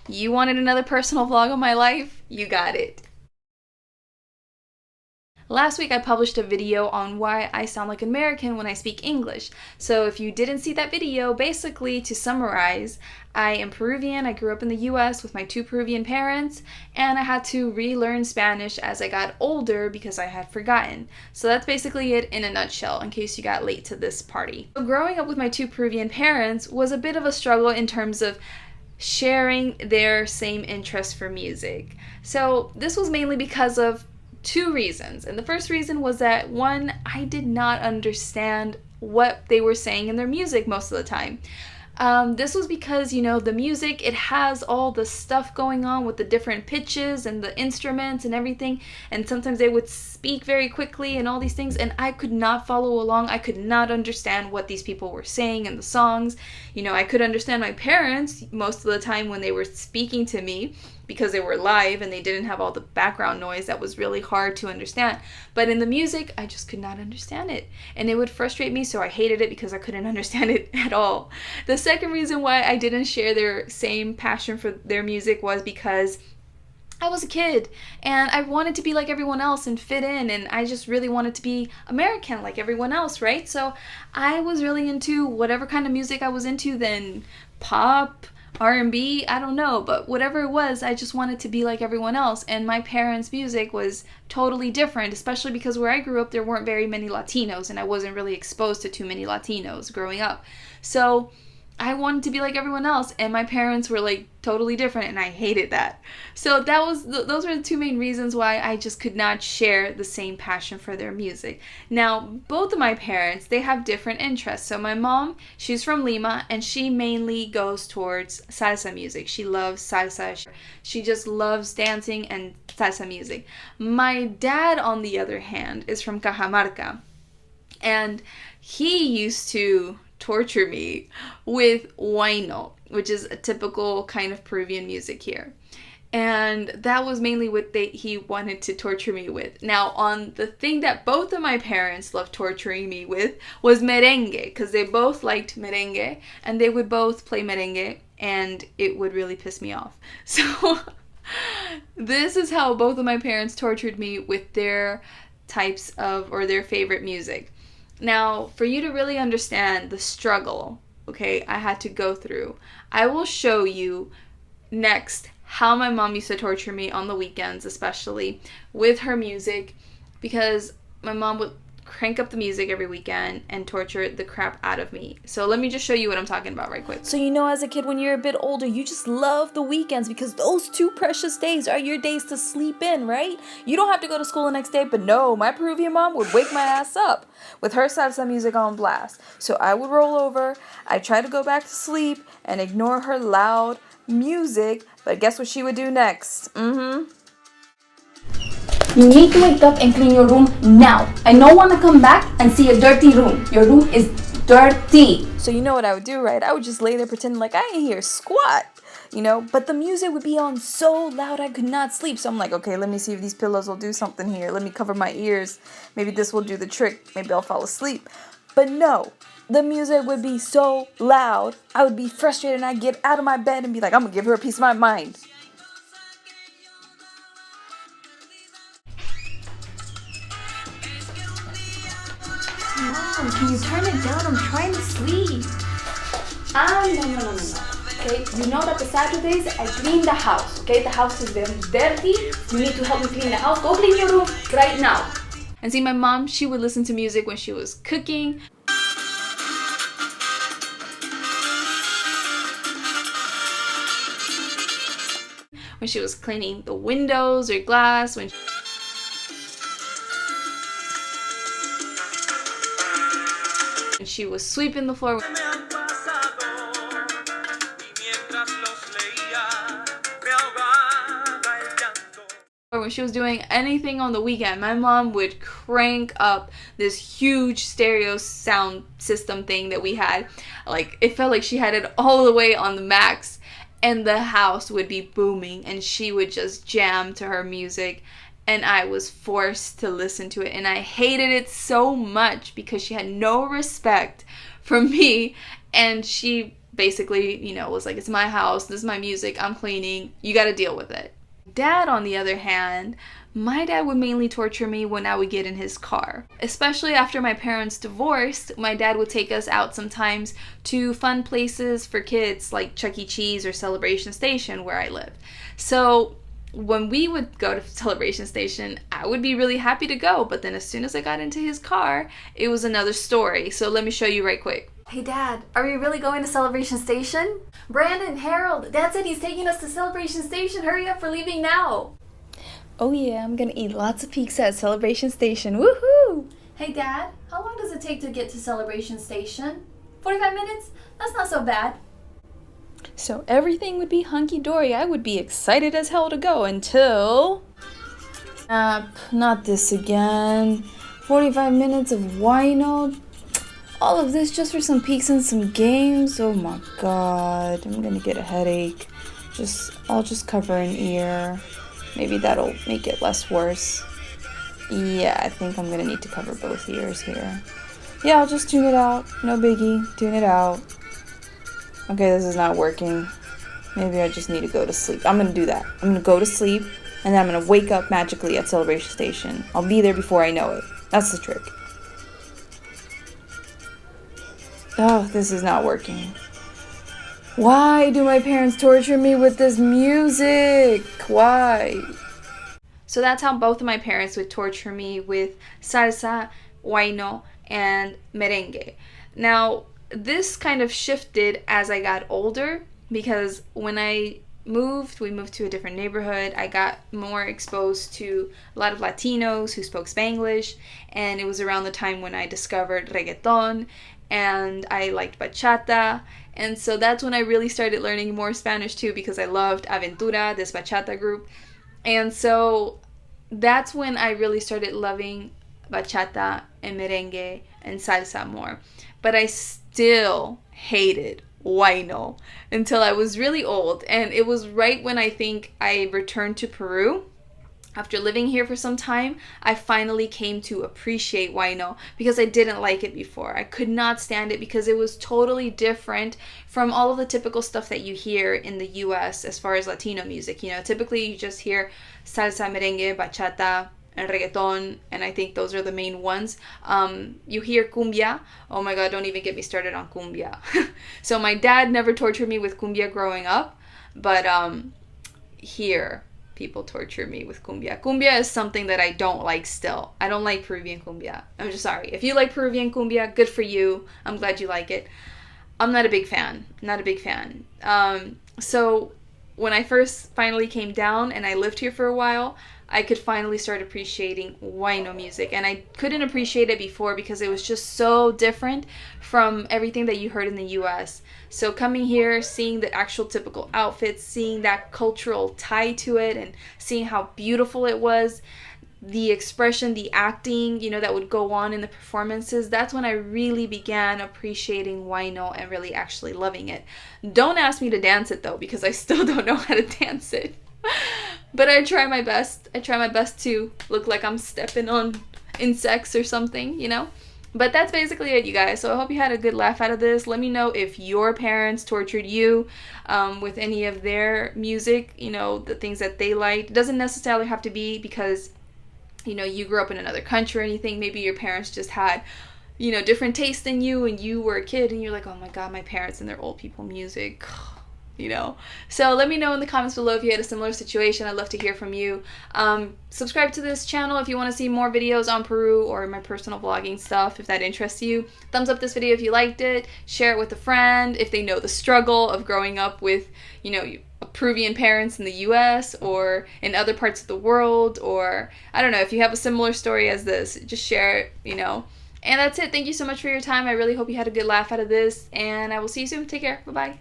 You wanted another personal vlog of my life? You got it. Last week I published a video on why I sound like an American when I speak English. So if you didn't see that video, basically to summarize, I am Peruvian, I grew up in the US with my two Peruvian parents, and I had to relearn Spanish as I got older because I had forgotten. So that's basically it in a nutshell, in case you got late to this party. So growing up with my two Peruvian parents was a bit of a struggle in terms of sharing their same interest for music. So this was mainly because of two reasons. And the first reason was that, one, I did not understand what they were saying in their music most of the time. This was because, the music, it has all the stuff going on with the different pitches and the instruments and everything, and sometimes they would speak very quickly and all these things, and I could not follow along. I could not understand what these people were saying in the songs. I could understand my parents most of the time when they were speaking to me, because they were live and they didn't have all the background noise that was really hard to understand. But in the music, I just could not understand it. And it would frustrate me, so I hated it because I couldn't understand it at all. The second reason why I didn't share their same passion for their music was because I was a kid and I wanted to be like everyone else and fit in, and I just really wanted to be American like everyone else, right? So I was really into whatever kind of music I was into then, pop, R&B, I don't know, but whatever it was, I just wanted to be like everyone else. And my parents' music was totally different, especially because where I grew up there weren't very many Latinos, and I wasn't really exposed to too many Latinos growing up. So I wanted to be like everyone else, and my parents were like totally different, and I hated that. So those were the two main reasons why I just could not share the same passion for their music. Now, both of my parents, they have different interests. So my mom, she's from Lima, and she mainly goes towards salsa music. She loves salsa. She just loves dancing and salsa music. My dad, on the other hand, is from Cajamarca, and he used to torture me with huayno, which is a typical kind of Peruvian music here. And that was mainly what he wanted to torture me with. Now, on the thing that both of my parents loved torturing me with was merengue, because they both liked merengue, and they would both play merengue, and it would really piss me off. So this is how both of my parents tortured me with their types of, or their favorite music. Now, for you to really understand the struggle, okay, I had to go through, I will show you next how my mom used to torture me on the weekends, especially with her music, because my mom would crank up the music every weekend and torture the crap out of me. So let me just show you what I'm talking about right quick. So as a kid, when you're a bit older, you just love the weekends because those two precious days are your days to sleep in, right? You don't have to go to school the next day, but no, my Peruvian mom would wake my ass up with her salsa music on blast. So I would roll over, I'd try to go back to sleep and ignore her loud music, but guess what she would do next? You need to wake up and clean your room now. I don't want to come back and see a dirty room. Your room is dirty. So you know what I would do, right? I would just lay there pretending like I ain't hear squat, but the music would be on so loud I could not sleep. So I'm like, okay, let me see if these pillows will do something here. Let me cover my ears. Maybe this will do the trick. Maybe I'll fall asleep. But no, the music would be so loud, I would be frustrated and I'd get out of my bed and be like, I'm gonna give her a piece of my mind. Mom, can you turn it down? I'm trying to sleep. No. Okay, you know that the Saturdays I clean the house. Okay, the house is very dirty. You need to help me clean the house. Go clean your room right now. And see, my mom, she would listen to music when she was cooking. When she was cleaning the windows or glass, when she was sweeping the floor, or when she was doing anything on the weekend, my mom would crank up this huge stereo sound system thing that we had. Like, it felt like she had it all the way on the max, and the house would be booming, and she would just jam to her music, and I was forced to listen to it, and I hated it so much because she had no respect for me, and she basically, was like, it's my house, this is my music, I'm cleaning, you gotta deal with it. Dad, on the other hand, my dad would mainly torture me when I would get in his car. Especially after my parents divorced, my dad would take us out sometimes to fun places for kids like Chuck E. Cheese or Celebration Station where I lived. So when we would go to Celebration Station, I would be really happy to go, but then as soon as I got into his car, it was another story. So let me show you right quick. Hey Dad, are we really going to Celebration Station? Brandon, Harold, Dad said he's taking us to Celebration Station. Hurry up, we're leaving now. Oh yeah, I'm gonna eat lots of pizza at Celebration Station. Woohoo! Hey Dad, how long does it take to get to Celebration Station? 45 minutes? That's not so bad. So everything would be hunky-dory. I would be excited as hell to go until... not this again. 45 minutes of wino. All of this just for some peaks and some games. Oh my god, I'm gonna get a headache. I'll just cover an ear. Maybe that'll make it less worse. Yeah, I think I'm gonna need to cover both ears here. Yeah, I'll just tune it out. No biggie. Tune it out. Okay, this is not working. Maybe I just need to go to sleep. I'm gonna do that. I'm gonna go to sleep, and then I'm gonna wake up magically at Celebration Station. I'll be there before I know it. That's the trick. Oh, this is not working. Why do my parents torture me with this music? Why? So that's how both of my parents would torture me with salsa, huayno, and merengue. Now, this kind of shifted as I got older because when we moved to a different neighborhood. I got more exposed to a lot of Latinos who spoke Spanglish, and it was around the time when I discovered reggaeton, and I liked bachata, and so that's when I really started learning more Spanish too, because I loved Aventura, this bachata group, and so that's when I really started loving bachata and merengue and salsa more. But I still hated huayno until I was really old, and it was right when I think I returned to Peru. After living here for some time, I finally came to appreciate huayno because I didn't like it before. I could not stand it because it was totally different from all of the typical stuff that you hear in the US as far as Latino music. You know, typically you just hear salsa, merengue, bachata, and reggaeton, and I think those are the main ones. You hear cumbia. Oh my god, don't even get me started on cumbia. So my dad never tortured me with cumbia growing up, but here people torture me with cumbia. Cumbia is something that I don't like still. I don't like Peruvian cumbia. I'm just sorry. If you like Peruvian cumbia, good for you. I'm glad you like it. I'm not a big fan. Not a big fan. So when I first finally came down and I lived here for a while, I could finally start appreciating huayno music, and I couldn't appreciate it before because it was just so different from everything that you heard in the US. So coming here, seeing the actual typical outfits, seeing that cultural tie to it, and seeing how beautiful it was, the expression, the acting, you know, that would go on in the performances, that's when I really began appreciating huayno and really actually loving it. Don't ask me to dance it though, because I still don't know how to dance it. But I try my best. I try my best to look like I'm stepping on insects or something, you know? But that's basically it, you guys. So I hope you had a good laugh out of this. Let me know if your parents tortured you with any of their music, you know, the things that they liked. It doesn't necessarily have to be because, you know, you grew up in another country or anything. Maybe your parents just had, you know, different taste than you and you were a kid and you're like, oh my god, my parents and their old people music. You know, so let me know in the comments below if you had a similar situation. I'd love to hear from you. Subscribe to this channel if you want to see more videos on Peru or my personal vlogging stuff if that interests you. Thumbs up this video if you liked it. Share it with a friend if they know the struggle of growing up with, you know, Peruvian parents in the US or in other parts of the world, or I don't know, if you have a similar story as this, just share it, you know. And that's it. Thank you so much for your time. I really hope you had a good laugh out of this, and I will see you soon. Take care. Bye-bye.